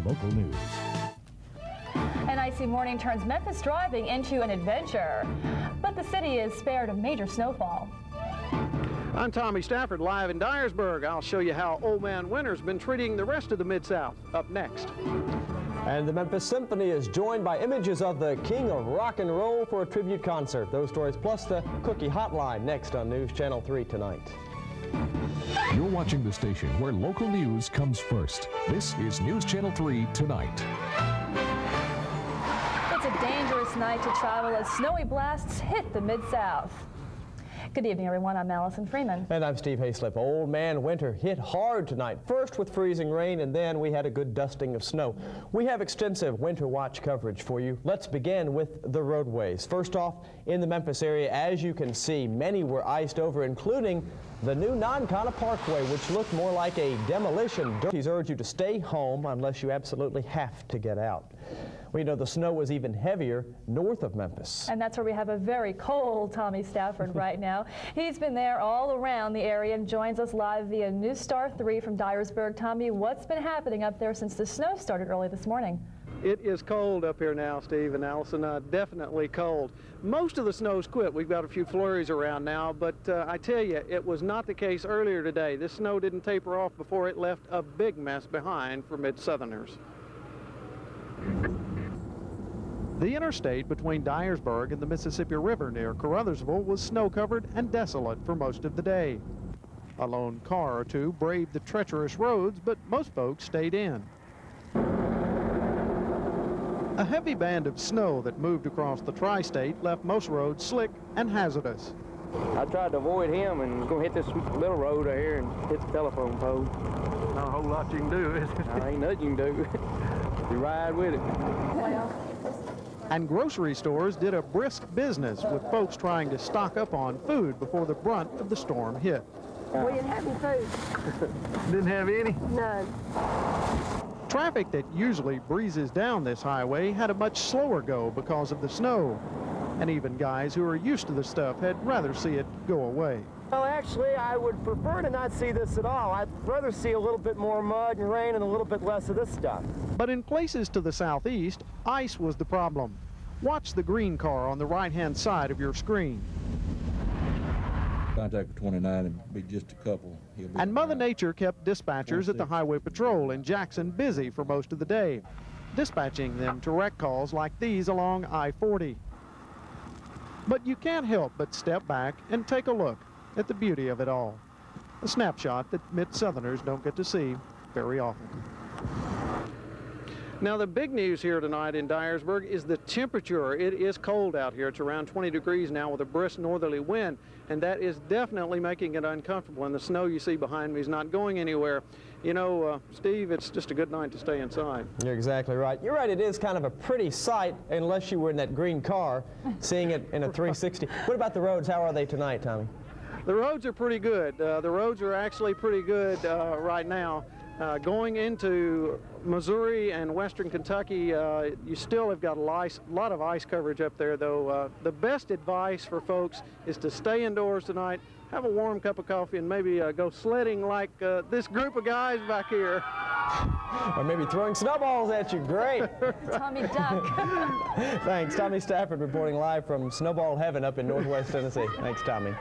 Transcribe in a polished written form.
local news. An icy morning turns Memphis driving into an adventure, but the city is spared a major snowfall. I'm Tommy Stafford, live in Dyersburg. I'll show you how Old Man Winter's been treating the rest of the Mid-South. Up next. And the Memphis Symphony is joined by images of the king of rock and roll for a tribute concert. Those stories plus the Cookie Hotline next on News Channel 3 tonight. You're watching the station where local news comes first. This is News Channel 3 tonight. It's a dangerous night to travel as snowy blasts hit the Mid-South. Good evening, everyone. I'm Allison Freeman. And I'm Steve Hayslip. Old Man Winter hit hard tonight, first with freezing rain, and then we had a good dusting of snow. We have extensive Winter Watch coverage for you. Let's begin with the roadways. First off, in the Memphis area, as you can see, many were iced over, including the new Nonconnah Parkway, which looked more like a demolition. He's urged you to stay home unless you absolutely have to get out. We know the snow was even heavier north of Memphis. And that's where we have a very cold Tommy Stafford right now. He's been there all around the area and joins us live via News Star 3 from Dyersburg. Tommy, what's been happening up there since the snow started early this morning? It is cold up here now, Steve and Allison, definitely cold. Most of the snow's quit. We've got a few flurries around now, but I tell you, it was not the case earlier today. This snow didn't taper off before it left a big mess behind for Mid-Southerners. The interstate between Dyersburg and the Mississippi River near Caruthersville was snow-covered and desolate for most of the day. A lone car or two braved the treacherous roads, but most folks stayed in. A heavy band of snow that moved across the tri-state left most roads slick and hazardous. I tried to avoid him and was going to hit this little road right here and hit the telephone pole. Not a whole lot you can do, is it? Ain't nothing you can do. You ride with it. And grocery stores did a brisk business with folks trying to stock up on food before the brunt of the storm hit. We didn't have any food. Didn't have any? None. Traffic that usually breezes down this highway had a much slower go because of the snow. And even guys who are used to the stuff had rather see it go away. Well, actually, I would prefer to not see this at all. I'd rather see a little bit more mud and rain and a little bit less of this stuff. But in places to the southeast, ice was the problem. Watch the green car on the right-hand side of your screen. Contact for 29 and be just a couple. And Mother Nature kept dispatchers at the Highway Patrol in Jackson busy for most of the day, dispatching them to wreck calls like these along I-40. But you can't help but step back and take a look at the beauty of it all. A snapshot that Mid-Southerners don't get to see very often. Now, the big news here tonight in Dyersburg is the temperature. It is cold out here. It's around 20 degrees now with a brisk northerly wind, and that is definitely making it uncomfortable. And the snow you see behind me is not going anywhere. You know, Steve, it's just a good night to stay inside. You're exactly right. You're right, it is kind of a pretty sight unless you were in that green car, seeing it in a 360. What about the roads? How are they tonight, Tommy? The roads are pretty good. The roads are actually pretty good right now. Going into Missouri and western Kentucky, you still have got a lot of ice coverage up there, though. The best advice for folks is to stay indoors tonight, have a warm cup of coffee, and maybe go sledding like this group of guys back here. Or maybe throwing snowballs at you. Great. Tommy Duck. Thanks. Tommy Stafford reporting live from Snowball Heaven up in Northwest Tennessee. Thanks, Tommy.